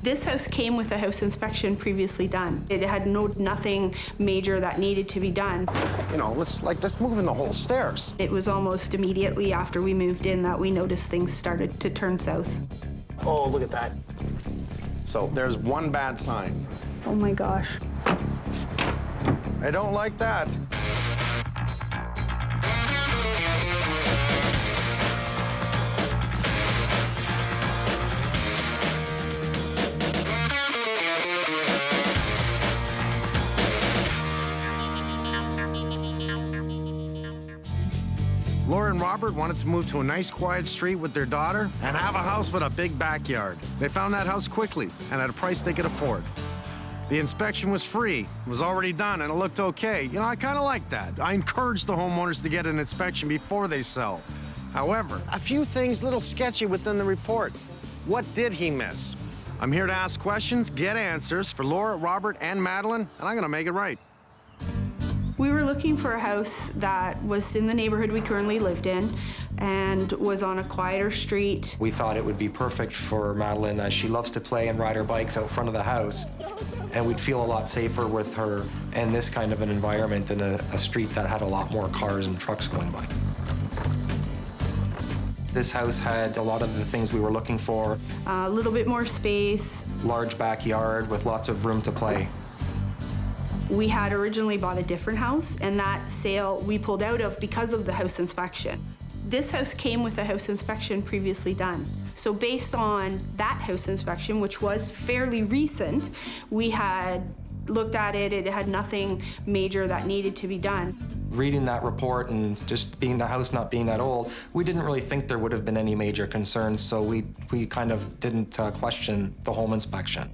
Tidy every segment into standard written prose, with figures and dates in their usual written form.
This house came with a house inspection previously done. It had nothing major that needed to be done. You know, let's move in the whole stairs. It was almost immediately after we moved in that we noticed things started to turn south. Oh, look at that. So there's one bad sign. Oh my gosh. I don't like that. Laura and Robert wanted to move to a nice, quiet street with their daughter and have a house with a big backyard. They found that house quickly and at a price they could afford. The inspection was free, it was already done, and it looked okay. You know, I kind of like that. I encourage the homeowners to get an inspection before they sell. However, a few things a little sketchy within the report. What did he miss? I'm here to ask questions, get answers for Laura, Robert, and Madeline, and I'm gonna make it right. We were looking for a house that was in the neighborhood we currently lived in and was on a quieter street. We thought it would be perfect for Madeline as she loves to play and ride her bikes out front of the house. And we'd feel a lot safer with her in this kind of an environment in a street that had a lot more cars and trucks going by. This house had a lot of the things we were looking for. A little bit more space. Large backyard with lots of room to play. We had originally bought a different house, and that sale we pulled out of because of the house inspection. This house came with a house inspection previously done. So based on that house inspection, which was fairly recent, we had looked at it, it had nothing major that needed to be done. Reading that report and just being the house not being that old, we didn't really think there would have been any major concerns, so we kind of didn't question the home inspection.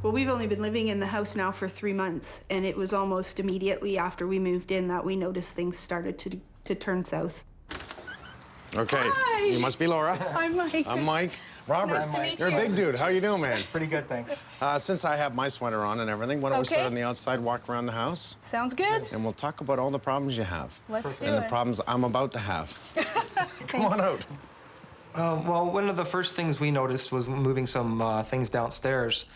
Well, we've only been living in the house now for 3 months, and it was almost immediately after we moved in that we noticed things started to turn south. Okay, Hi. You must be Laura. I'm Mike. I'm Mike. Robert, Nice to meet you're you. a big dude. How you doing, man? Pretty good, thanks. Since I have my sweater on and everything, why don't we sit on the outside, walk around the house, Sounds good. and we'll talk about all the problems you have. Let's do and it. the problems I'm about to have. Come on out. Well, one of the first things we noticed was moving some things downstairs.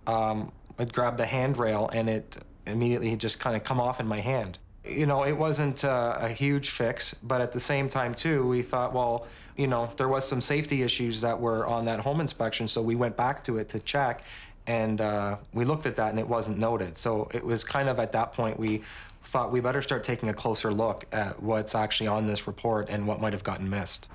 I'd grab the handrail and it immediately had just kind of come off in my hand. You know, it wasn't a huge fix, but at the same time, too, we thought, well, you know, there was some safety issues that were on that home inspection, so we went back to it to check, and we looked at that and it wasn't noted. So it was kind of at that point we thought we better start taking a closer look at what's actually on this report and what might have gotten missed.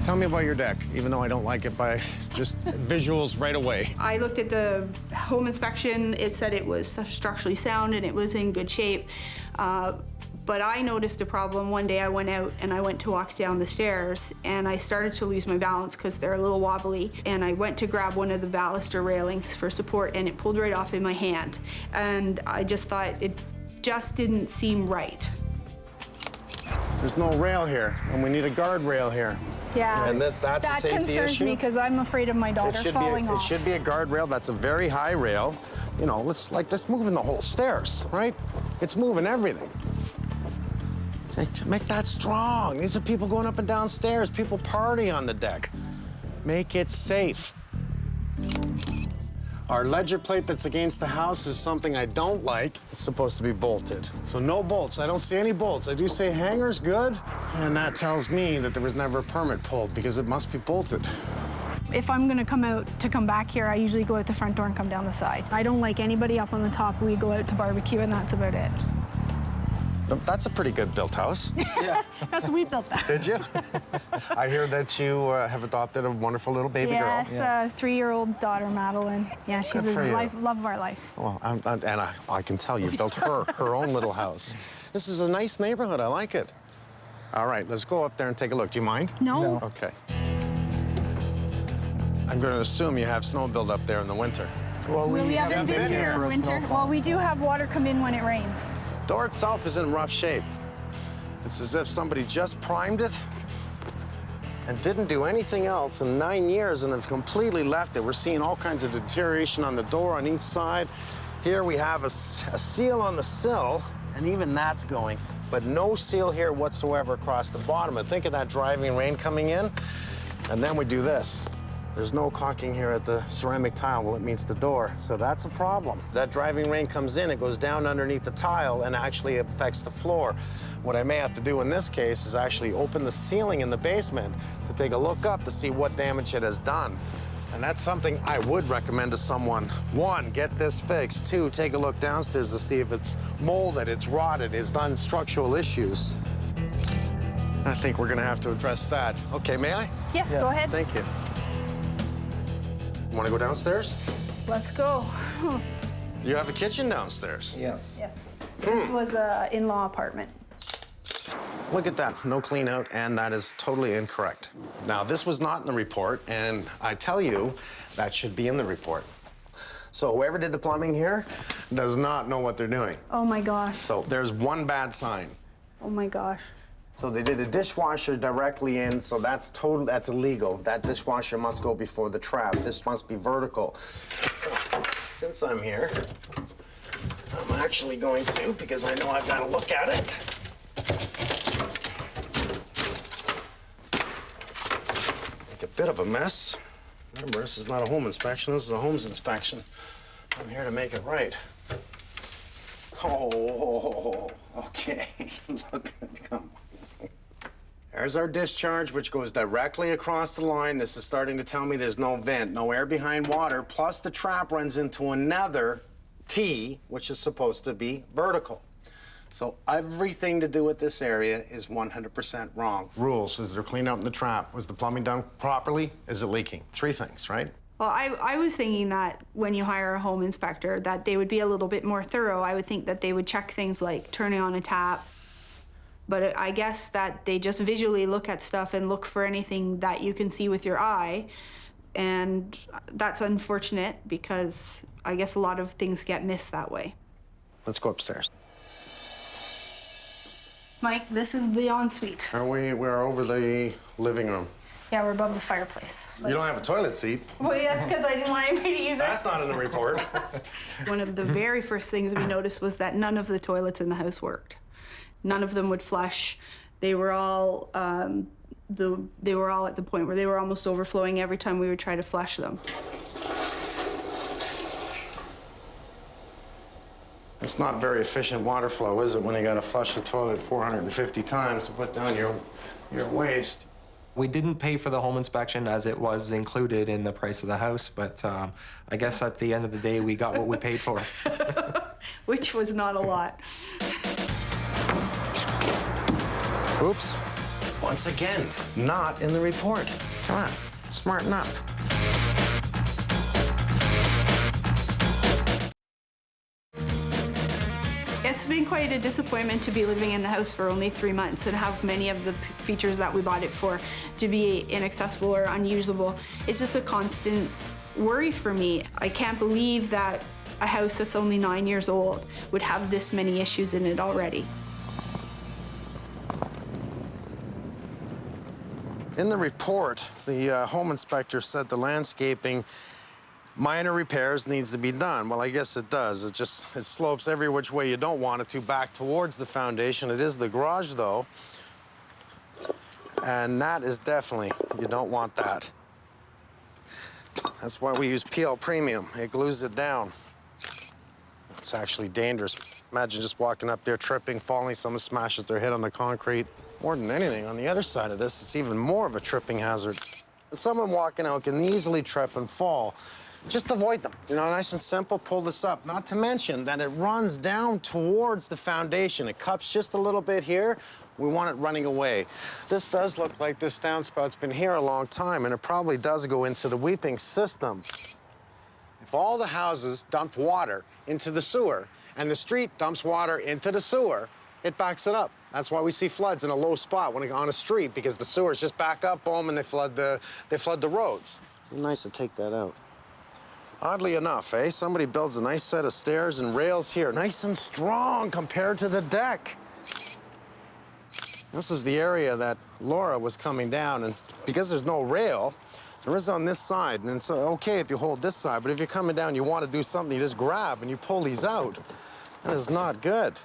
Tell me about your deck, even though I don't like it by just visuals right away. I looked at the home inspection. It said it was structurally sound and it was in good shape. But I noticed a problem. One day I went out and I went to walk down the stairs and I started to lose my balance because they're a little wobbly. And I went to grab one of the baluster railings for support and it pulled right off in my hand. And I just thought it just didn't seem right. There's no rail here, and we need a guardrail here. Yeah. And that's a safety concerns issue? me because I'm afraid of my daughter falling off. It should be a guardrail. That's a very high rail. You know, let's move in the whole stairs, right? It's moving everything. Make that strong. These are people going up and down stairs. People party on the deck. Make it safe. Our ledger plate that's against the house is something I don't like. It's supposed to be bolted. So no bolts. I don't see any bolts. I do say hangers, good. And that tells me that there was never a permit pulled because it must be bolted. If I'm gonna come back here, I usually go out the front door and come down the side. I don't like anybody up on the top. We go out to barbecue and that's about it. That's a pretty good built house. Yeah. We built that. Did you? I hear that you have adopted a wonderful little baby girl. Yes, 3-year-old daughter, Madeline. Yeah, she's Good for you. love of our life. Well, I can tell you built her own little house. This is a nice neighborhood. I like it. All right, let's go up there and take a look. Do you mind? No. Okay. I'm going to assume you have snow build up there in the winter. Well, We haven't been here in winter. Well, we do have water come in when it rains. Door itself is in rough shape. It's as if somebody just primed it and didn't do anything else in 9 years and have completely left it. We're seeing all kinds of deterioration on the door on each side. Here we have a seal on the sill, and even that's going. but no seal here whatsoever across the bottom. And think of that driving rain coming in, and then we do this. There's no caulking here at the ceramic tile. Well, it meets the door, so that's a problem. That driving rain comes in, it goes down underneath the tile and actually affects the floor. What I may have to do in this case is actually open the ceiling in the basement to take a look up to see what damage it has done. And that's something I would recommend to someone. One, get this fixed. Two, take a look downstairs to see if it's molded, it's rotted, it's done structural issues. I think we're gonna have to address that. Okay, may I? Yes, go ahead. Thank you. Want to go downstairs? Let's go. You have a kitchen downstairs. Yes. Yes. This was an in-law apartment. Look at that, no clean out, and that is totally incorrect. Now, this was not in the report, and I tell you, that should be in the report. So whoever did the plumbing here does not know what they're doing. Oh my gosh. So there's one bad sign. Oh my gosh. So they did a dishwasher directly in, so that's illegal. That dishwasher must go before the trap. This must be vertical. Since I'm here, I'm actually going to, because I know I've got to look at it. Make a bit of a mess. Remember, this is not a home inspection, this is a Holmes inspection. I'm here to make it right. Oh, okay. Look, come on. There's our discharge, which goes directly across the line. This is starting to tell me there's no vent, no air behind water, plus the trap runs into another T, which is supposed to be vertical. So everything to do with this area is 100% wrong. Rules, is there clean up in the trap? Was the plumbing done properly? Is it leaking? Three things, right? Well, I was thinking that when you hire a home inspector, that they would be a little bit more thorough. I would think that they would check things like turning on a tap. But I guess that they just visually look at stuff and look for anything that you can see with your eye. And that's unfortunate because I guess a lot of things get missed that way. Let's go upstairs. Mike, this is the ensuite. We're over the living room. Yeah, we're above the fireplace. You don't have a toilet seat. Well, that's because I didn't want anybody to use it. That's not in the report. One of the very first things we noticed was that none of the toilets in the house worked. None of them would flush. They were all at the point where they were almost overflowing every time we would try to flush them. It's not very efficient water flow, is it, when you gotta flush the toilet 450 times to put down your waste? We didn't pay for the home inspection as it was included in the price of the house, but I guess at the end of the day, we got what we paid for. Which was not a lot. Oops. Once again, not in the report. Come on, smarten up. It's been quite a disappointment to be living in the house for only 3 months and have many of the features that we bought it for to be inaccessible or unusable. It's just a constant worry for me. I can't believe that a house that's only 9 years old would have this many issues in it already. In the report, the home inspector said the landscaping, minor repairs needs to be done. Well, I guess it does. It slopes every which way you don't want it to back towards the foundation. It is the garage, though. And that is definitely, you don't want that. That's why we use PL Premium. It glues it down. It's actually dangerous. Imagine just walking up there, tripping, falling, someone smashes their head on the concrete. More than anything, on the other side of this, it's even more of a tripping hazard. Someone walking out can easily trip and fall. Just avoid them. You know, nice and simple, pull this up. Not to mention that it runs down towards the foundation. It cups just a little bit here. We want it running away. This does look like this downspout's been here a long time, and it probably does go into the weeping system. If all the houses dumped water into the sewer, and the street dumps water into the sewer, it backs it up. That's why we see floods in a low spot on a street, because the sewers just back up, boom, and they flood the roads. It's nice to take that out. Oddly enough, somebody builds a nice set of stairs and rails here, nice and strong compared to the deck. This is the area that Laura was coming down, and because there's no rail, there is on this side, and it's okay if you hold this side, but if you're coming down, you want to do something, you just grab and you pull these out. That is not good.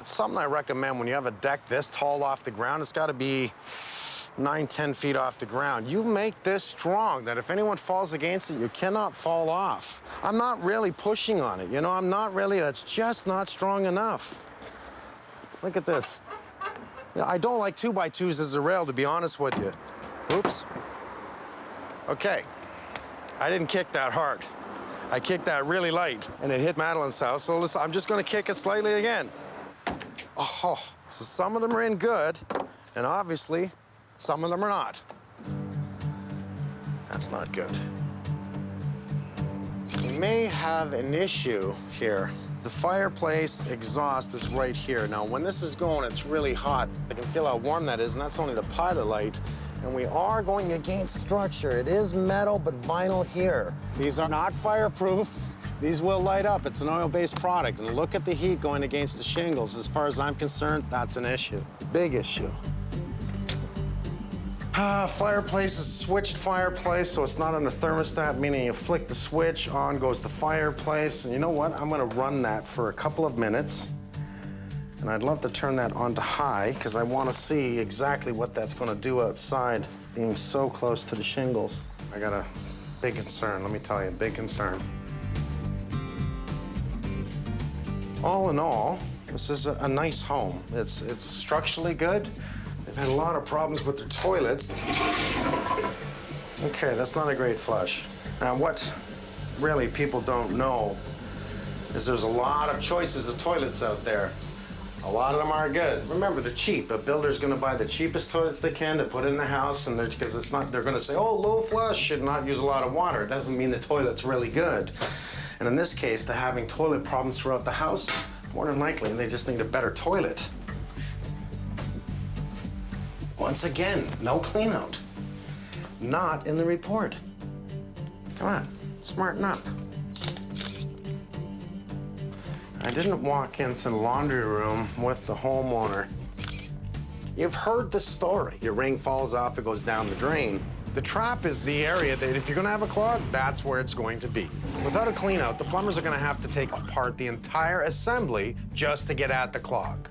something I recommend when you have a deck this tall off the ground. It's got to be 9, 10 feet off the ground. You make this strong that if anyone falls against it, you cannot fall off. I'm not really pushing on it, you know, that's just not strong enough. Look at this. You know, I don't like 2x2s as a rail, to be honest with you. Oops. Okay, I didn't kick that hard. I kicked that really light, and it hit Madeline's house, so listen, I'm just gonna kick it slightly again. Oh, so some of them are in good, and obviously, some of them are not. That's not good. We may have an issue here. The fireplace exhaust is right here. Now, when this is going, it's really hot. I can feel how warm that is, and that's only the pilot light. And we are going against structure. It is metal, but vinyl here. These are not fireproof. These will light up. It's an oil-based product. And look at the heat going against the shingles. As far as I'm concerned, that's an issue. Big issue. Fireplace is switched fireplace, so it's not on the thermostat, meaning you flick the switch, on goes the fireplace. And you know what? I'm gonna run that for a couple of minutes. And I'd love to turn that on to high, because I want to see exactly what that's gonna do outside, being so close to the shingles. I got a big concern, let me tell you, big concern. All in all, this is a nice home. It's structurally good. They've had a lot of problems with their toilets. Okay, that's not a great flush. Now, what really people don't know is there's a lot of choices of toilets out there. A lot of them are good. Remember, they're cheap. A builder's gonna buy the cheapest toilets they can to put in the house, and because it's not, they're gonna say, oh, low flush, should not use a lot of water. It doesn't mean the toilet's really good. And in this case, they're having toilet problems throughout the house. More than likely, they just need a better toilet. Once again, no clean out. Not in the report. Come on, smarten up. I didn't walk into the laundry room with the homeowner. You've heard the story. Your ring falls off, it goes down the drain. The trap is the area that if you're gonna have a clog, that's where it's going to be. Without a clean out, the plumbers are gonna have to take apart the entire assembly just to get at the clog.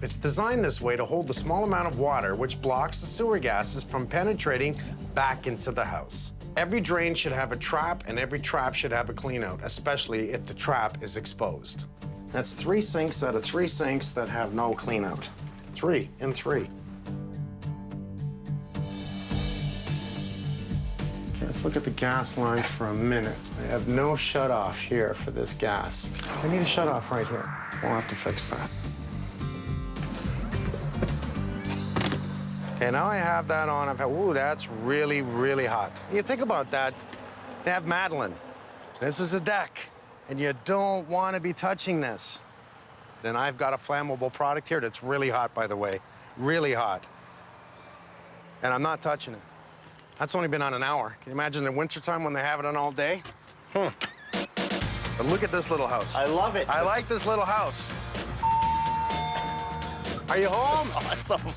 It's designed this way to hold the small amount of water which blocks the sewer gases from penetrating back into the house. Every drain should have a trap, and every trap should have a clean out, especially if the trap is exposed. That's 3 sinks out of 3 sinks that have no clean out. 3 in 3. Okay, let's look at the gas lines for a minute. I have no shut off here for this gas. I need a shut off right here. We'll have to fix that. Okay, now I have that on. I've had, ooh, that's really, really hot. You think about that, they have Madeline. This is a deck, and you don't want to be touching this. Then I've got a flammable product here that's really hot, by the way, really hot. And I'm not touching it. That's only been on an hour. Can you imagine the wintertime when they have it on all day? But look at this little house. I love it. I like this little house. Are you home? That's awesome.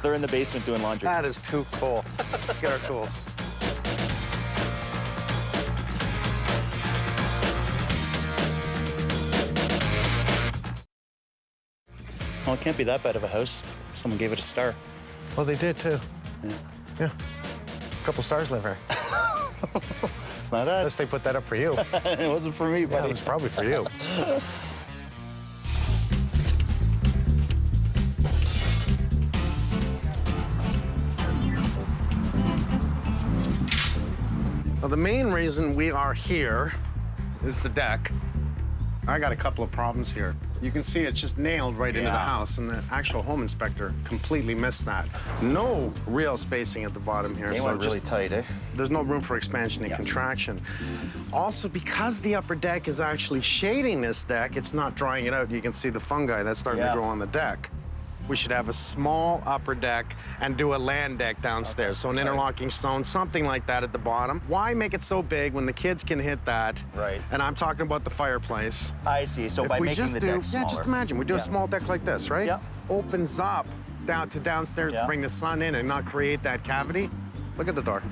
They're in the basement doing laundry. That is too cool. Let's get our tools. Well, it can't be that bad of a house. Someone gave it a star. Well, they did too. Yeah. Yeah. A couple stars live here. It's not Unless us. they put that up for you. It wasn't for me, Yeah, buddy. it was probably for you. Well, the main reason we are here is the deck. I got a couple of problems here. You can see it's just nailed right into the Yeah. house, and the actual home inspector completely missed that. No real spacing at the bottom here. They went really tight, eh? There's no room for expansion and contraction. Also, because the upper deck is actually shading this deck, it's not drying it out. You can see the fungi that's starting to grow on the deck. We should have a small upper deck and do a land deck downstairs. So an interlocking stone, something like that at the bottom. Why make it so big when the kids can hit that? Right. And I'm talking about the fireplace. I see. So If by we making just the do, deck smaller. yeah, just imagine, we do a small deck like this, right? Yeah. Opens up down to downstairs to bring the sun in and not create that cavity. Look at the door.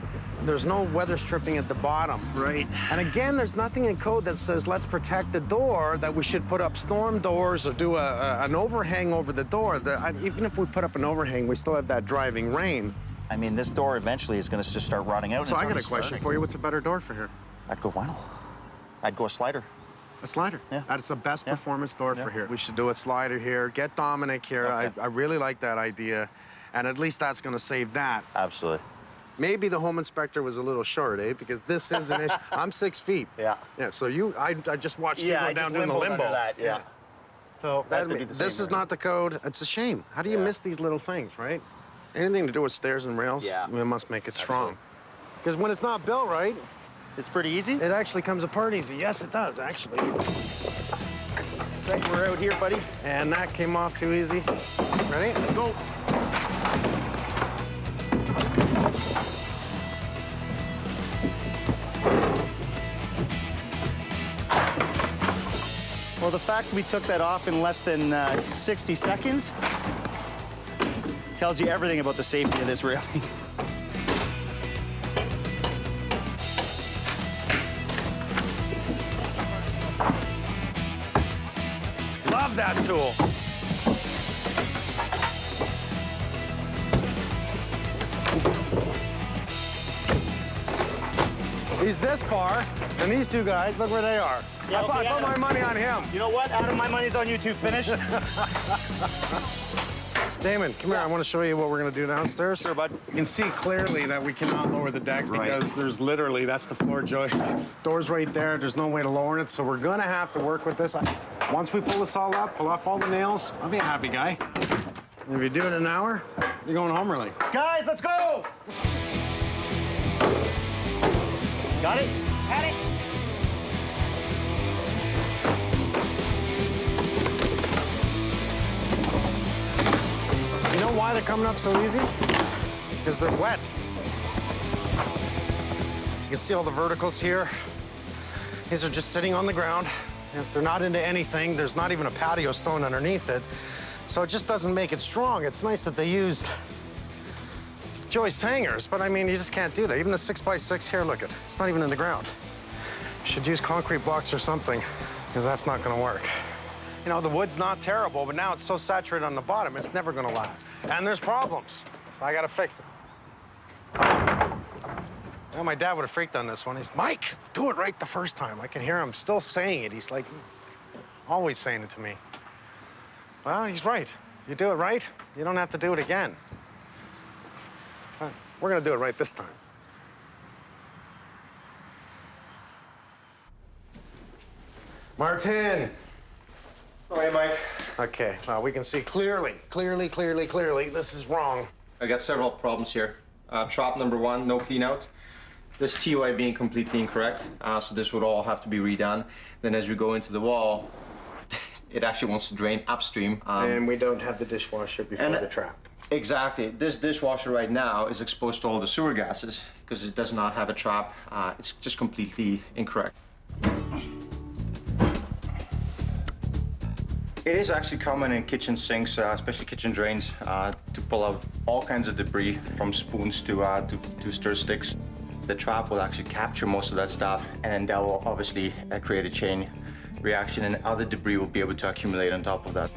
There's no weather stripping at the bottom. Right. And again, there's nothing in code that says let's protect the door, that we should put up storm doors or do an overhang over the door. Even if we put up an overhang, we still have that driving rain. I mean, this door eventually is going to just start rotting out. So I got a question for you. What's a better door for here? I'd go vinyl. I'd go a slider. A slider. Yeah. That's the best performance door for here. We should do a slider here. Get Dominic here. Okay. I really like that idea. And at least that's going to save that. Absolutely. Maybe the home inspector was a little short, eh? Because this is an issue. I'm 6 feet. Yeah. Yeah, so I just watched you go down doing the limbo. That, yeah. So this is not the code. It's a shame. How do you miss these little things, right? Anything to do with stairs and rails, we must make it strong. Because when it's not built right, it's pretty easy. it actually comes apart easy. Yes, it does, actually. Looks like we're out here, buddy. And that came off too easy. Ready? Go. Well, the fact we took that off in less than 60 seconds tells you everything about the safety of this railing. Love that tool. He's this far, and these two guys, look where they are. Yeah, I put my money on him. You know what? Adam, my money's on you two. Finish. Damon, come here. I want to show you what we're going to do downstairs. Sure, bud. You can see clearly that we cannot lower the deck because there's literally, that's the floor joist. Door's right there. There's no way to lower it, so we're going to have to work with this. Once we pull this all up, pull off all the nails, I'll be a happy guy. And if you do it in an hour, you're going home early. Guys, let's go! Got it? Had it. You know why they're coming up so easy? Because they're wet. You can see all the verticals here. These are just sitting on the ground. They're not into anything. There's not even a patio stone underneath it. So it just doesn't make it strong. It's nice that they used joist hangers, but I mean, you just can't do that. Even the 6x6 here, look it's not even in the ground. You should use concrete blocks or something, because that's not gonna work. You know, the wood's not terrible, but now it's so saturated on the bottom, it's never gonna last. And there's problems, so I gotta fix it. Well, my dad would have freaked on this one. He's, Mike, do it right the first time. I can hear him still saying it. He's like, always saying it to me. Well, he's right. You do it right, you don't have to do it again. But we're gonna do it right this time. Martin! All right, Mike. Okay, well, we can see clearly, this is wrong. I got several problems here. Trap number one, no clean out. This TOI being completely incorrect, so this would all have to be redone. Then as we go into the wall, it actually wants to drain upstream. And we don't have the dishwasher before the trap. Exactly. This dishwasher right now is exposed to all the sewer gases because it does not have a trap. It's just completely incorrect. It is actually common in kitchen sinks, especially kitchen drains, to pull out all kinds of debris from spoons to stir sticks. The trap will actually capture most of that stuff, and then that will obviously create a chain reaction, and other debris will be able to accumulate on top of that.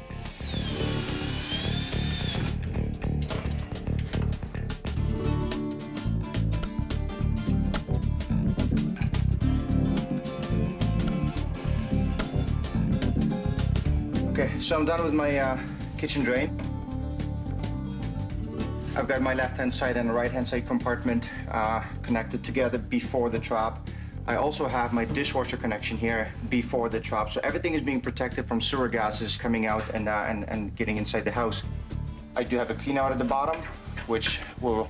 Okay, so I'm done with my kitchen drain. I've got my left-hand side and right-hand side compartment connected together before the trap. I also have my dishwasher connection here before the trap, so everything is being protected from sewer gases coming out and getting inside the house. I do have a clean out at the bottom, which will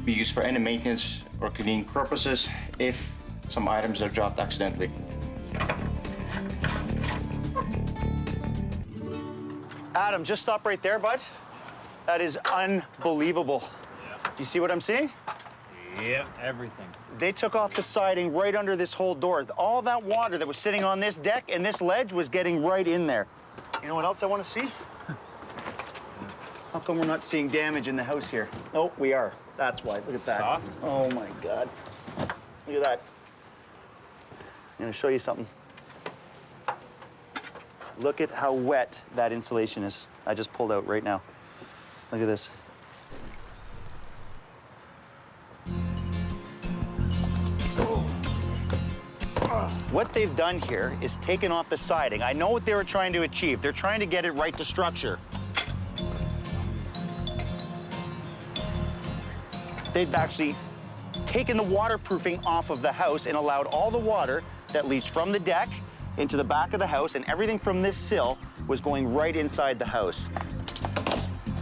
be used for any maintenance or cleaning purposes if some items are dropped accidentally. Adam, just stop right there, bud. That is unbelievable. Yeah. You see what I'm seeing? Yeah, everything. They took off the siding right under this whole door. All that water that was sitting on this deck and this ledge was getting right in there. You know what else I want to see? How come we're not seeing damage in the house here? Oh, we are. That's why. Look at that. Soft? Oh my God. Look at that. I'm gonna show you something. Look at how wet that insulation is. I just pulled out right now. Look at this. What they've done here is taken off the siding. I know what they were trying to achieve. They're trying to get it right to structure. They've actually taken the waterproofing off of the house and allowed all the water that leached from the deck into the back of the house, and everything from this sill was going right inside the house.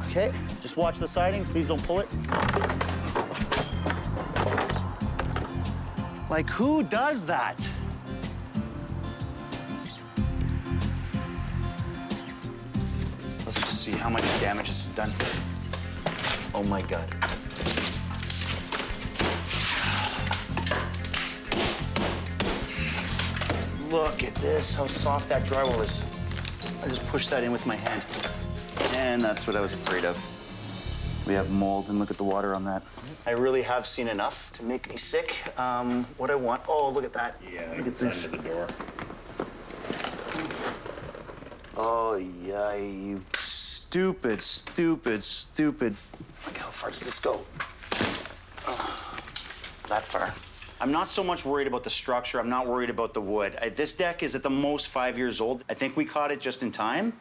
Okay, just watch the siding. Please don't pull it. Like, who does that? Let's just see how much damage this has done. Oh my God. Look at this, how soft that drywall is. I just pushed that in with my hand. And that's what I was afraid of. We have mold, and look at the water on that. I really have seen enough to make me sick. What I want, oh, look at that. Yeah, look at this. The door. Oh, yeah, you stupid, stupid, stupid. Look, how far does this go? Oh, that far. I'm not so much worried about the structure. I'm not worried about the wood. This deck is at the most 5 years old. I think we caught it just in time.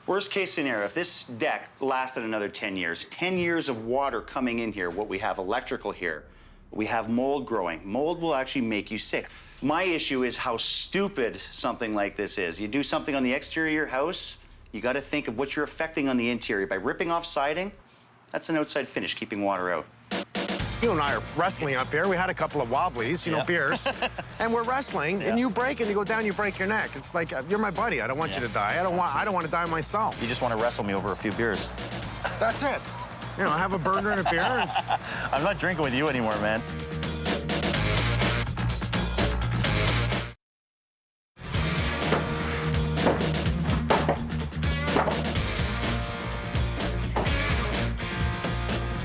Worst case scenario, if this deck lasted another 10 years, 10 years of water coming in here, what we have electrical here, we have mold growing. Mold will actually make you sick. My issue is how stupid something like this is. You do something on the exterior of your house, you gotta think of what you're affecting on the interior. By ripping off siding, that's an outside finish, keeping water out. You and I are wrestling up here. We had a couple of wobblies, you know, beers. And we're wrestling, and you break, and you go down, you break your neck. It's like, you're my buddy. I don't want you to die. I don't want to die myself. You just want to wrestle me over a few beers. That's it. You know, have a burger and a beer. And... I'm not drinking with you anymore, man.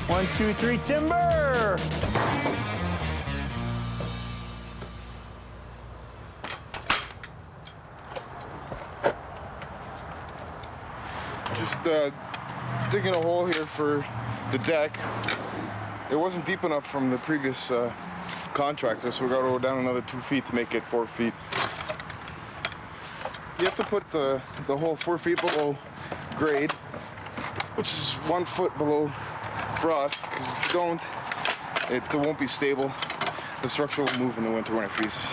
One, two, three, timber! Just digging a hole here for the deck. It wasn't deep enough from the previous contractor, so we got to go down another 2 feet to make it 4 feet. You have to put the hole 4 feet below grade, which is 1 foot below frost, because if you don't, it won't be stable. The structure will move in the winter when it freezes.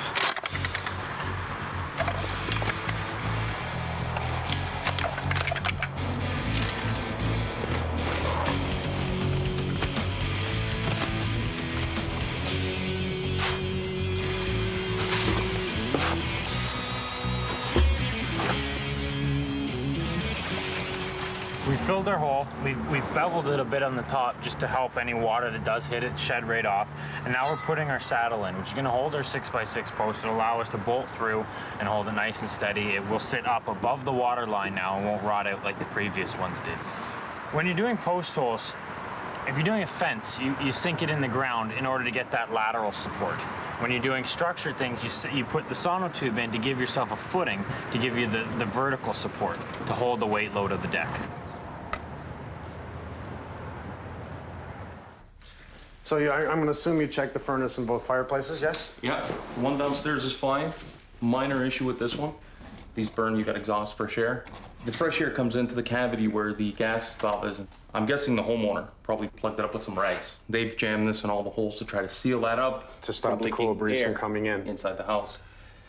We filled our hole. We've beveled it a bit on the top just to help any water that does hit it shed right off. And now we're putting our saddle in, which is gonna hold our 6x6 post. It'll allow us to bolt through and hold it nice and steady. It will sit up above the water line now and won't rot out like the previous ones did. When you're doing post holes, if you're doing a fence, you sink it in the ground in order to get that lateral support. When you're doing structured things, you put the sonotube in to give yourself a footing, to give you the vertical support, to hold the weight load of the deck. So I'm going to assume you checked the furnace in both fireplaces, yes? Yeah, one downstairs is fine. Minor issue with this one. These burn, you got exhaust fresh air. The fresh air comes into the cavity where the gas valve is. I'm guessing the homeowner probably plugged it up with some rags. They've jammed this in all the holes to try to seal that up. To stop the cool breeze from coming in. Inside the house.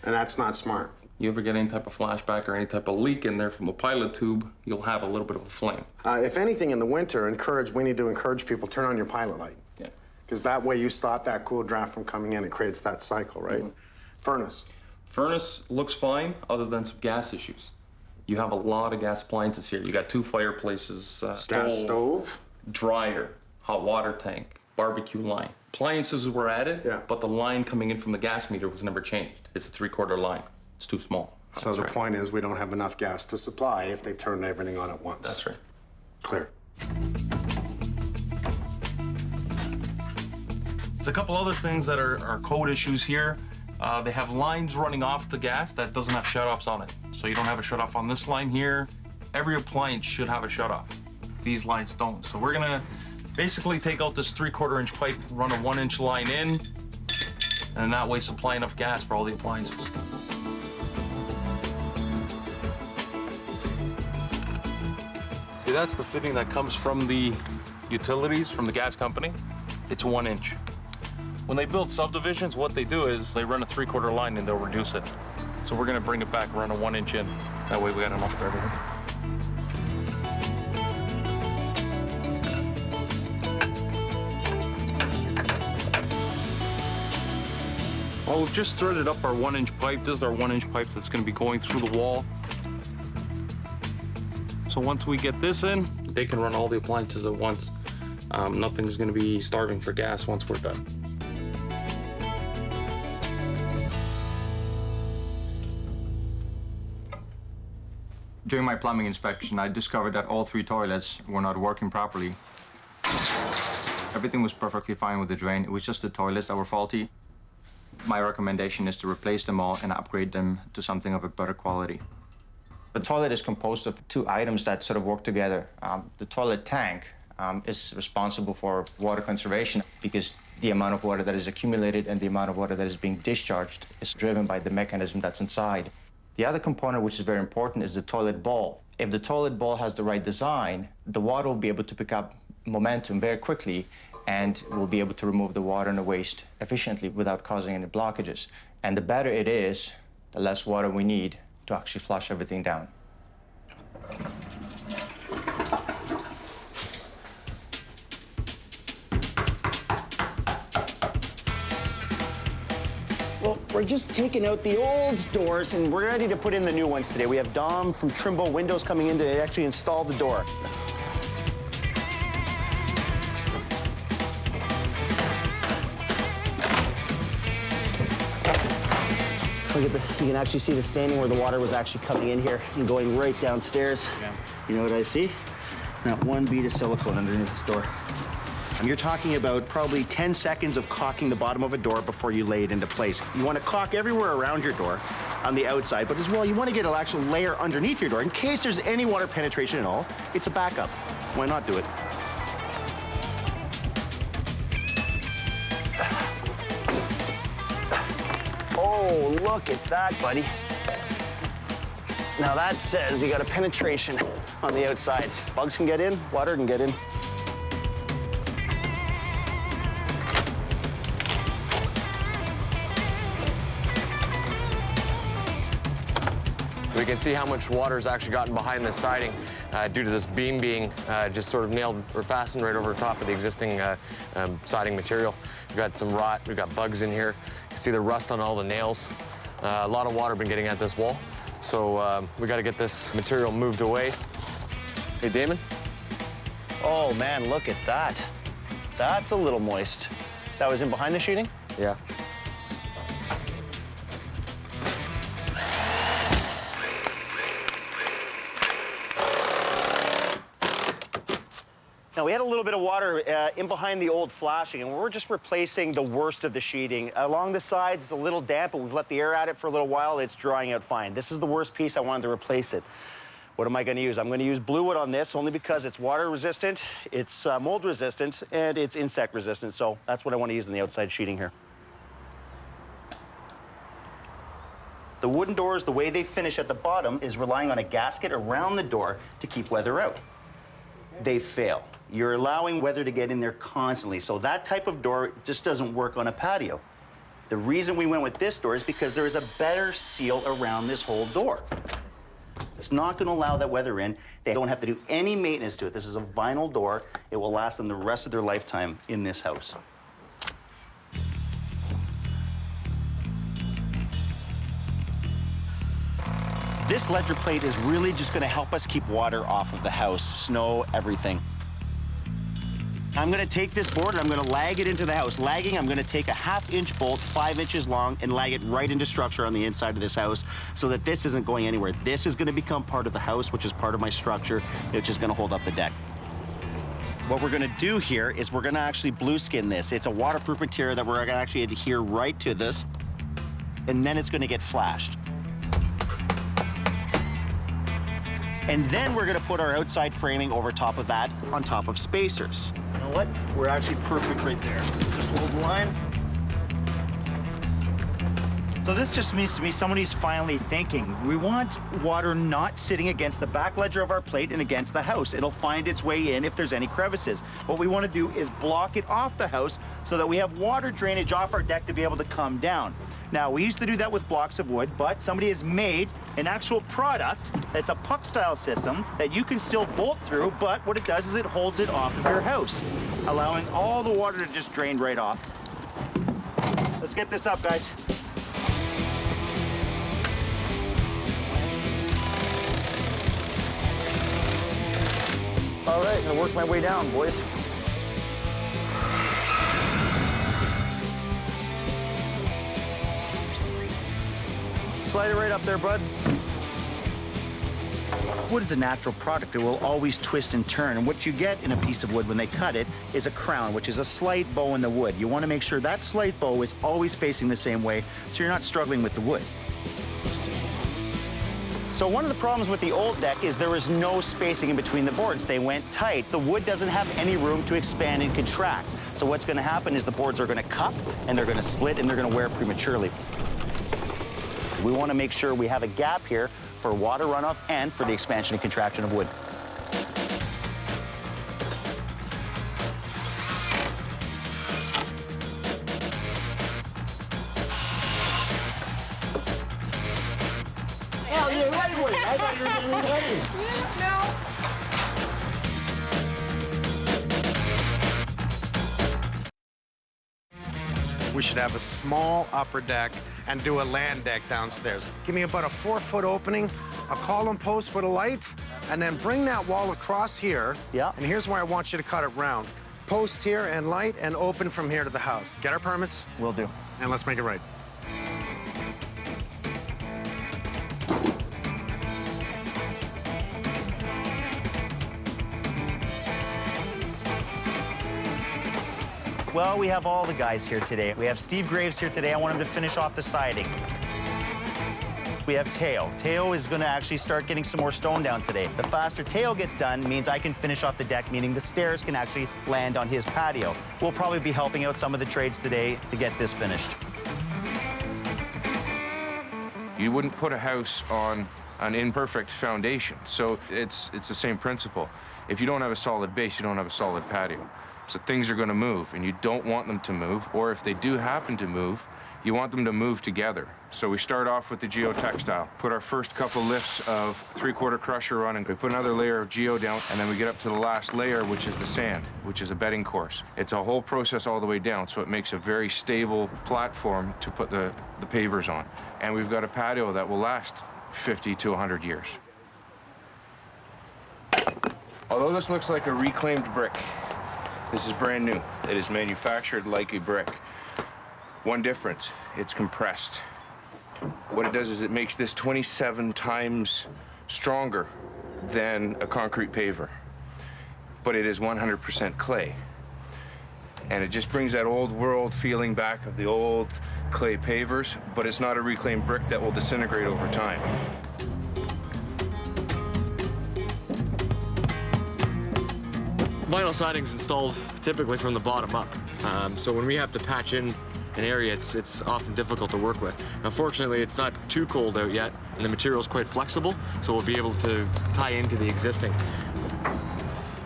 And that's not smart. You ever get any type of flashback or any type of leak in there from the pilot tube, you'll have a little bit of a flame. If anything, in the winter, we need to encourage people, turn on your pilot light. Yeah. Because that way you stop that cool draft from coming in. It creates that cycle, right? Furnace. Furnace looks fine, other than some gas issues. You have a lot of gas appliances here. You got 2 fireplaces, Gas stove. dryer, hot water tank, barbecue line. Appliances were added, but the line coming in from the gas meter was never changed. It's a 3/4 line. It's too small. So the point is we don't have enough gas to supply if they turn everything on at once. That's right. Clear. There's a couple other things that are code issues here. They have lines running off the gas that doesn't have shutoffs on it. So you don't have a shutoff on this line here. Every appliance should have a shutoff. These lines don't. So we're gonna basically take out this 3/4 inch pipe, run a 1-inch line in, and that way supply enough gas for all the appliances. See, that's the fitting that comes from the utilities, from the gas company. It's 1 inch. When they build subdivisions, what they do is they run a 3/4 line and they'll reduce it. So we're gonna bring it back, run a 1 inch in. That way we got enough for everything. Well, we've just threaded up our 1-inch pipe. This is our 1-inch pipe that's gonna be going through the wall. So once we get this in, they can run all the appliances at once. Nothing's gonna be starving for gas once we're done. During my plumbing inspection, I discovered that all 3 toilets were not working properly. Everything was perfectly fine with the drain. It was just the toilets that were faulty. My recommendation is to replace them all and upgrade them to something of a better quality. The toilet is composed of 2 items that sort of work together. The toilet tank is responsible for water conservation because the amount of water that is accumulated and the amount of water that is being discharged is driven by the mechanism that's inside. The other component, which is very important, is the toilet bowl. If the toilet bowl has the right design, the water will be able to pick up momentum very quickly and we'll be able to remove the water and the waste efficiently without causing any blockages. And the better it is, the less water we need to actually flush everything down. Well, we're just taking out the old doors and we're ready to put in the new ones today. We have Dom from Trimble Windows coming in to actually install the door. Look at you can actually see the staining where the water was actually coming in here and going right downstairs. Yeah. You know what I see? Not one bead of silicone underneath this door. And you're talking about probably 10 seconds of caulking the bottom of a door before you lay it into place. You want to caulk everywhere around your door on the outside, but as well, you want to get an actual layer underneath your door in case there's any water penetration at all. It's a backup. Why not do it? Oh, look at that, buddy. Now that says you got a penetration on the outside. Bugs can get in, water can get in. We can see how much water's actually gotten behind this siding due to this beam being just sort of nailed or fastened right over top of the existing siding material. We've got some rot, we've got bugs in here. You can see the rust on all the nails. A lot of water been getting at this wall. So we gotta get this material moved away. Hey, Damon? Oh man, look at that. That's a little moist. That was in behind the sheeting? Yeah. Now, we had a little bit of water in behind the old flashing, and we're just replacing the worst of the sheeting. Along the sides, it's a little damp, but we've let the air at it for a little while. It's drying out fine. This is the worst piece. I wanted to replace it. What am I going to use? I'm going to use blue wood on this only because it's water resistant, it's mold resistant, and it's insect resistant. So that's what I want to use in the outside sheeting here. The wooden doors, the way they finish at the bottom is relying on a gasket around the door to keep weather out. They fail. You're allowing weather to get in there constantly. So that type of door just doesn't work on a patio. The reason we went with this door is because there is a better seal around this whole door. It's not gonna allow that weather in. They don't have to do any maintenance to it. This is a vinyl door. It will last them the rest of their lifetime in this house. This ledger plate is really just gonna help us keep water off of the house, snow, everything. I'm gonna take this board and I'm gonna lag it into the house. Lagging, I'm gonna take a 1/2-inch bolt, 5 inches long, and lag it right into structure on the inside of this house so that this isn't going anywhere. This is gonna become part of the house, which is part of my structure, which is gonna hold up the deck. What we're gonna do here is we're gonna actually blue skin this. It's a waterproof material that we're gonna actually adhere right to this, and then it's gonna get flashed. And then we're gonna put our outside framing over top of that, on top of spacers. You know what? We're actually perfect right there. So just hold the line. So this just means to me someone who's finally thinking. We want water not sitting against the back ledger of our plate and against the house. It'll find its way in if there's any crevices. What we want to do is block it off the house so that we have water drainage off our deck to be able to come down. Now, we used to do that with blocks of wood, but somebody has made an actual product that's a puck-style system that you can still bolt through, but what it does is it holds it off of your house, allowing all the water to just drain right off. Let's get this up, guys. All right, I'm gonna work my way down, boys. Slide it right up there, bud. Wood is a natural product. It will always twist and turn. And what you get in a piece of wood when they cut it is a crown, which is a slight bow in the wood. You want to make sure that slight bow is always facing the same way so you're not struggling with the wood. So one of the problems with the old deck is there was no spacing in between the boards. They went tight. The wood doesn't have any room to expand and contract. So what's going to happen is the boards are going to cup, and they're going to split, and they're going to wear prematurely. We want to make sure we have a gap here for water runoff and for the expansion and contraction of wood. Oh, you're lightweight. I thought you were going to be heavy. No. We should have a small upper deck and do a land deck downstairs. Give me about a 4-foot opening, a column post with a light, and then bring that wall across here. Yeah. And here's why I want you to cut it round. Post here and light and open from here to the house. Get our permits, Will do. and let's make it right. Well, we have all the guys here today. We have Steve Graves here today. I want him to finish off the siding. We have Teo. Teo is going to actually start getting some more stone down today. The faster Teo gets done means I can finish off the deck, meaning the stairs can actually land on his patio. We'll probably be helping out some of the trades today to get this finished. You wouldn't put a house on an imperfect foundation, so it's the same principle. If you don't have a solid base, you don't have a solid patio. So things are going to move, and you don't want them to move, or if they do happen to move, you want them to move together. So we start off with the geotextile, put our first couple lifts of 3/4 crusher on, and we put another layer of geo down, and then we get up to the last layer, which is the sand, which is a bedding course. It's a whole process all the way down, so it makes a very stable platform to put the pavers on. And we've got a patio that will last 50 to 100 years. Although this looks like a reclaimed brick, this is brand new. It is manufactured like a brick. One difference, it's compressed. What it does is it makes this 27 times stronger than a concrete paver. But it is 100% clay. And it just brings that old world feeling back of the old clay pavers, but it's not a reclaimed brick that will disintegrate over time. Vinyl siding's installed typically from the bottom up. So when we have to patch in an area, it's often difficult to work with. Unfortunately, it's not too cold out yet, and the material's quite flexible, so we'll be able to tie into the existing.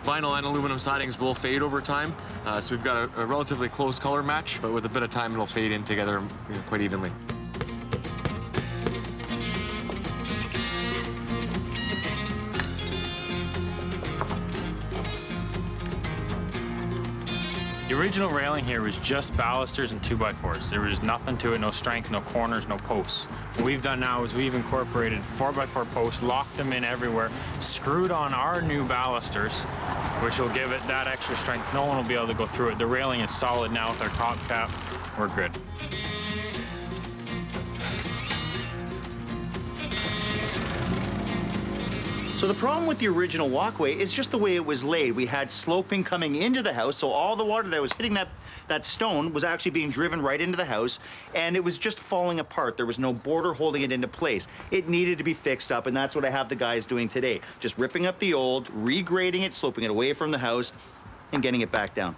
Vinyl and aluminum sidings will fade over time, so we've got a relatively close color match, but with a bit of time, it'll fade in together quite evenly. The original railing here was just balusters and 2x4s. There was nothing to it, no strength, no corners, no posts. What we've done now is we've incorporated 4x4 posts, locked them in everywhere, screwed on our new balusters, which will give it that extra strength. No one will be able to go through it. The railing is solid now with our top cap. We're good. So So the problem with the original walkway is just the way it was laid. We had sloping coming into the house, so all the water that was hitting that stone was actually being driven right into the house, and it was just falling apart. There was no border holding it into place. It needed to be fixed up, and that's what I have the guys doing today. Just ripping up the old, regrading it, sloping it away from the house, and getting it back down.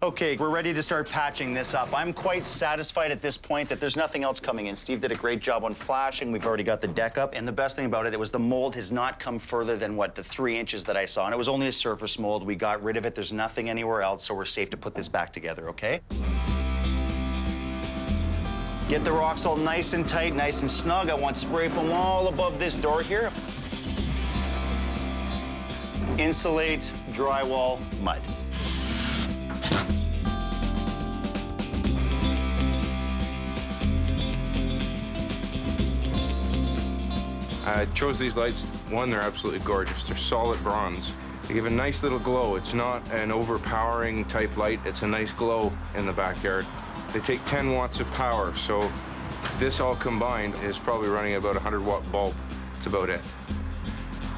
Okay, we're ready to start patching this up. I'm quite satisfied at this point that there's nothing else coming in. Steve did a great job on flashing. We've already got the deck up. And the best thing about it was the mold has not come further than, what, the 3 inches that I saw. And it was only a surface mold. We got rid of it. There's nothing anywhere else, so we're safe to put this back together, okay? Get the rocks all nice and tight, nice and snug. I want spray foam all above this door here. Insulate, drywall, mud. I chose these lights. One, they're absolutely gorgeous. They're solid bronze. They give a nice little glow. It's not an overpowering type light. It's a nice glow in the backyard. They take 10 watts of power, so this all combined is probably running about a 100-watt bulb. That's about it.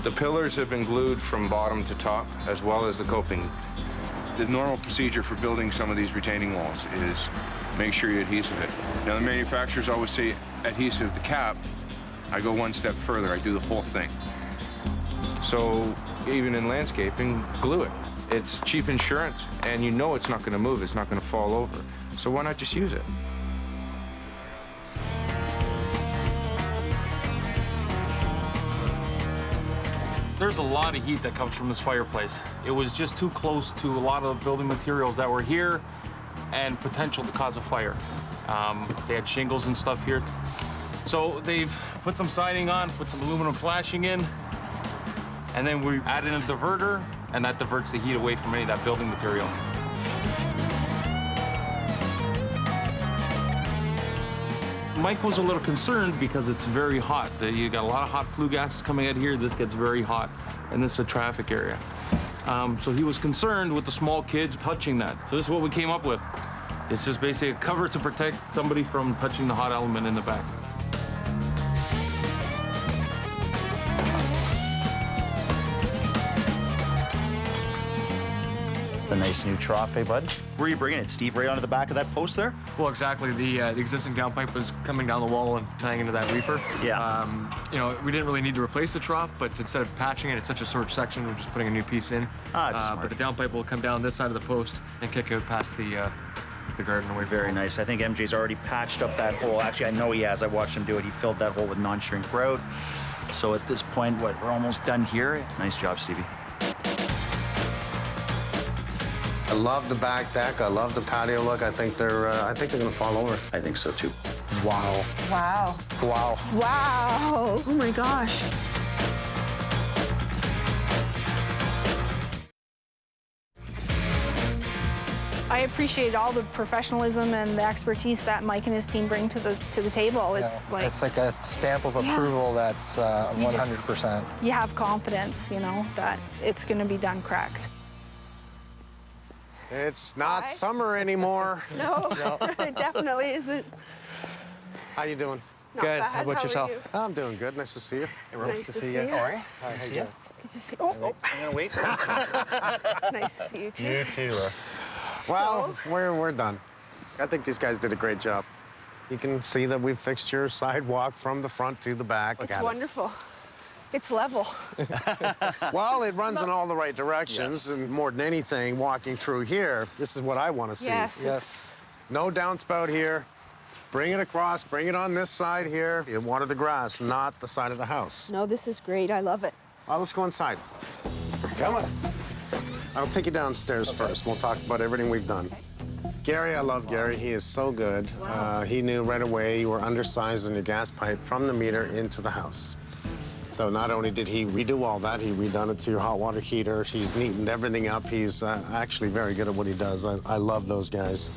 The pillars have been glued from bottom to top, as well as the coping. The normal procedure for building some of these retaining walls is make sure you adhesive it. Now, the manufacturers always say adhesive the cap. I go one step further. I do the whole thing. So even in landscaping, glue it. It's cheap insurance, and you know it's not going to move. It's not going to fall over. So why not just use it? There's a lot of heat that comes from this fireplace. It was just too close to a lot of the building materials that were here and potential to cause a fire. They had shingles and stuff here. So they've put some siding on, put some aluminum flashing in, and then we added a diverter, and that diverts the heat away from any of that building material. Mike was a little concerned because it's very hot. You got a lot of hot flue gases coming out here. This gets very hot, and this is a traffic area. So he was concerned with the small kids touching that. So this is what we came up with. It's just basically a cover to protect somebody from touching the hot element in the back. A nice new trough, eh, bud? Where are you bringing it, Steve? Right onto the back of that post there? Well, exactly. The existing downpipe was coming down the wall and tying into that reaper. Yeah. You know, we didn't really need to replace the trough, but instead of patching it, it's such a short section, we're just putting a new piece in. Ah, that's smart. But the downpipe will come down this side of the post and kick out past the garden away from Very nice. I think MJ's already patched up that hole. Actually, I know he has. I watched him do it. He filled that hole with non-shrink grout. So at this point, we're almost done here. Nice job, Stevie. I love the back deck. I love the patio look. I think they're gonna fall over. I think so too. Wow. Wow. Wow. Wow. Oh my gosh. I appreciate all the professionalism and the expertise that Mike and his team bring to the table. It's like a stamp of approval that's 100%. you have confidence, you know, that it's going to be done correct. It's not summer anymore. No, it definitely isn't. How you doing? Not Good. bad. How about yourself? Are you? I'm doing good. Nice to see you. Nice to see you. All right. Hi, how you doing? Good to see you. Oh, I'm gonna wait. nice to see you too. You too. Well, we're done. I think these guys did a great job. You can see that we fixed your sidewalk from the front to the back. It's wonderful. It's level. Well, it runs in all the right directions, and more than anything, walking through here, this is what I want to see. Yes. No downspout here. Bring it across, bring it on this side here. You water the grass, not the side of the house. No, this is great. I love it. Well, let's go inside. Come on. I'll take you downstairs first. We'll talk about everything we've done. Gary, I love Gary. He is so good. He knew right away you were undersized on your gas pipe from the meter into the house. So not only did he redo all that, he redone it to your hot water heater. He's neatened everything up. He's actually very good at what he does. I love those guys.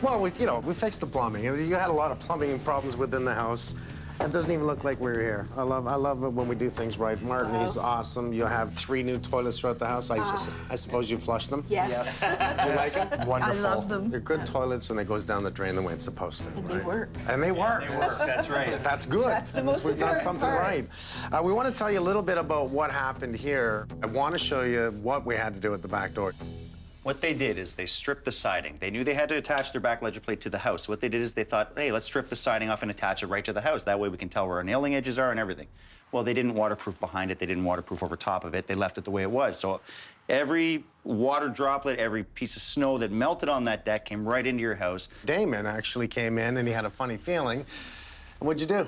Well, we fixed the plumbing. You had a lot of plumbing problems within the house. It doesn't even look like we're here. I love it when we do things right. Martin, he's awesome. You have 3 new toilets throughout the house. I suppose you flushed them? Yes. Do you like them? Wonderful. I love them. They're good toilets, and it goes down the drain the way it's supposed to. And they work. And they work. That's right. That's good. That's the most We've done important something part. right. We want to tell you a little bit about what happened here. I want to show you what we had to do at the back door. What they did is they stripped the siding. They knew they had to attach their back ledger plate to the house. What they did is they thought, hey, let's strip the siding off and attach it right to the house. That way we can tell where our nailing edges are and everything. Well, they didn't waterproof behind it. They didn't waterproof over top of it. They left it the way it was. So every water droplet, every piece of snow that melted on that deck came right into your house. Damon actually came in, and he had a funny feeling. What'd you do?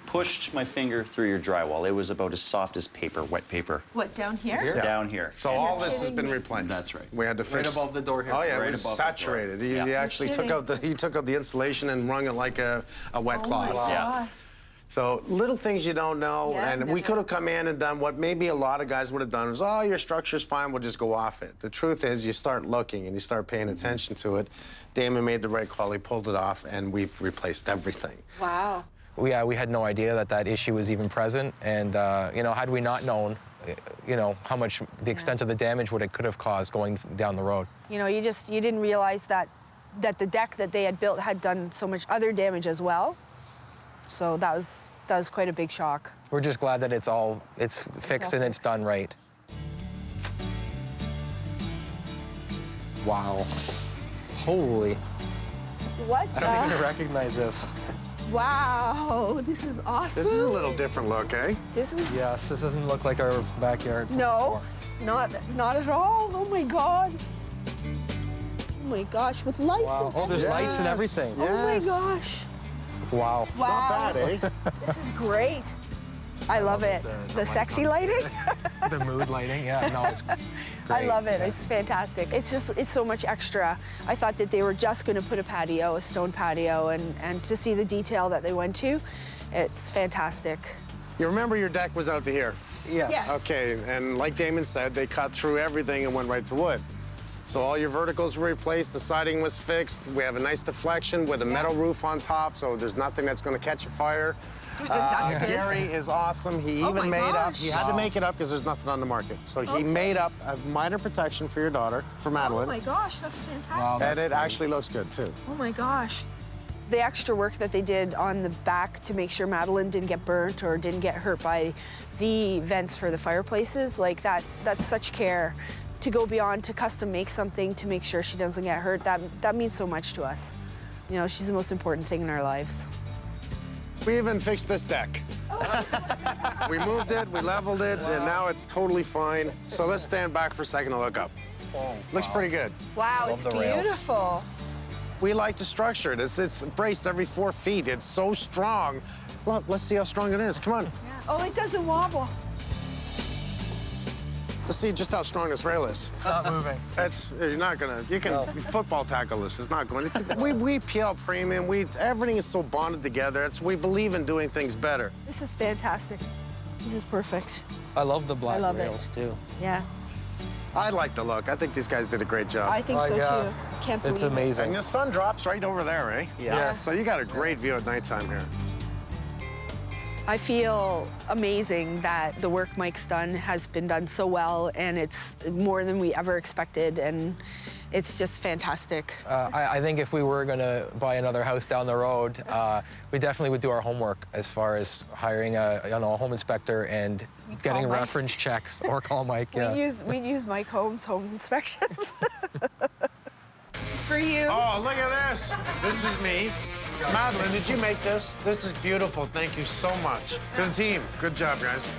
Pushed my finger through your drywall. It was about as soft as paper, wet paper. What, down here? Yeah. Down here. So all this has been replaced. That's right. We had to fix. Right above the door here. Oh yeah, Right it was above the door. saturated. He Yeah. actually took out the insulation and wrung it like a wet cloth. Yeah. So little things you don't know, Yeah, and we could have come in and done what maybe a lot of guys would have done is, oh, your structure's fine, we'll just go off it. The truth is, you start looking and you start paying attention to it. Damon made the right call, he pulled it off, and we've replaced everything. Wow. We had no idea that issue was even present, and you know, had we not known, you know, how much the extent of the damage what it could have caused going down the road. You know, you didn't realize that the deck that they had built had done so much other damage as well. So that was quite a big shock. We're just glad that it's fixed and it's done right. Wow. Holy. What I don't even recognize this. Wow, this is awesome. This is a little different look, eh? This is... Yes, this doesn't look like our backyard. No, not at all. Oh my God. Oh my gosh, with lights Wow. and Oh, there's lights and everything. Oh my gosh. Wow. Wow. Not bad, eh? This is great. I love it. The sexy lighting. The mood lighting, yeah, no, it's great. I love it. It's fantastic. It's so much extra. I thought that they were just going to put a patio, a stone patio, and to see the detail that they went to, it's fantastic. You remember your deck was out to here? Yes. Yes. Okay, and like Damon said, they cut through everything and went right to wood. So all your verticals were replaced, the siding was fixed, we have a nice deflection with a metal roof on top, so there's nothing that's gonna catch a fire. That's good. Gary is awesome. He Oh even my made up, gosh. he had to make it up because there's nothing on the market. So he made up a minor protection for your daughter, for Oh Madeline. my gosh, that's fantastic. And it actually looks good too. Oh my gosh. The extra work that they did on the back to make sure Madeline didn't get burnt or didn't get hurt by the vents for the fireplaces, like that's such care. To go beyond to custom make something to make sure she doesn't get hurt, that means so much to us. You know, she's the most important thing in our lives. We even fixed this deck. We moved it, we leveled it, and now it's totally fine. So let's stand back for a second and look up. Looks pretty good. Wow, it's the rails. beautiful. We like to structure it. It's braced every 4 feet. It's so strong. Look, let's see how strong it is. Come on. Oh, it doesn't wobble. To see just how strong this rail is. It's not moving. You're not gonna, you can football tackle this. It's not going. We PL premium. Everything is so bonded together. We believe in doing things better. This is fantastic. This is perfect. I love the black I love it. rails, too. Yeah, I like the look. I think these guys did a great job. I think so yeah. too. Can't believe It's it. amazing. And the sun drops right over there, eh? Yeah. So you got a great view at nighttime here. I feel amazing that the work Mike's done has been done so well, and it's more than we ever expected, and it's just fantastic. I think if we were going to buy another house down the road, we definitely would do our homework as far as hiring a home inspector and getting Mike. reference checks or call Mike. Yeah. We'd use Mike Holmes Inspection. This is for you. Oh, look at this. This is me. Madeline, did you make this? This is beautiful. Thank you so much. To the team, good job, guys.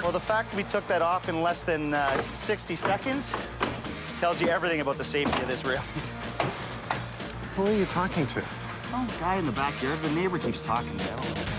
Well, the fact we took that off in less than 60 seconds tells you everything about the safety of this rail. Who are you talking to? Some guy in the backyard. The neighbor keeps talking to me. I don't know.